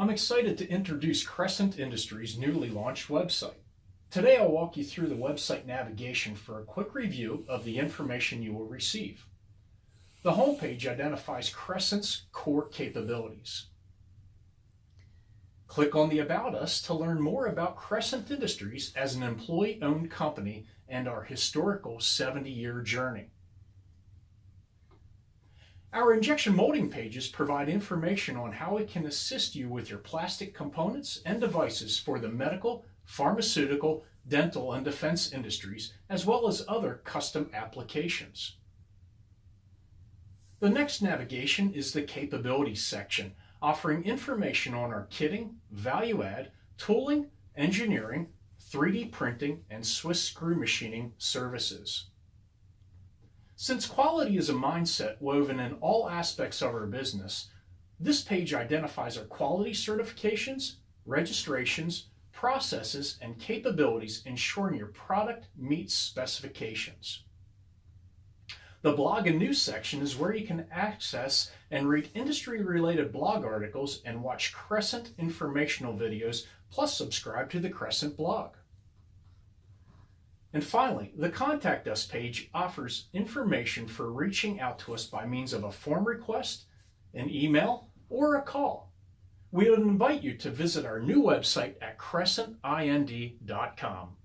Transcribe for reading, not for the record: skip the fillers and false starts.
I'm excited to introduce Crescent Industries' newly launched website. Today I'll walk you through the website navigation for a quick review of the information you will receive. The homepage identifies Crescent's core capabilities. Click on the About Us to learn more about Crescent Industries as an employee-owned company and our historical 70-year journey. Our injection molding pages provide information on how it can assist you with your plastic components and devices for the medical, pharmaceutical, dental, and defense industries, as well as other custom applications. The next navigation is the Capabilities section, offering information on our kitting, value add, tooling, engineering, 3D printing, and Swiss screw machining services. Since quality is a mindset woven in all aspects of our business, this page identifies our quality certifications, registrations, processes, and capabilities, ensuring your product meets specifications. The blog and news section is where you can access and read industry-related blog articles and watch Crescent informational videos, plus subscribe to the Crescent blog. And finally, the Contact Us page offers information for reaching out to us by means of a form request, an email, or a call. We would invite you to visit our new website at crescentind.com.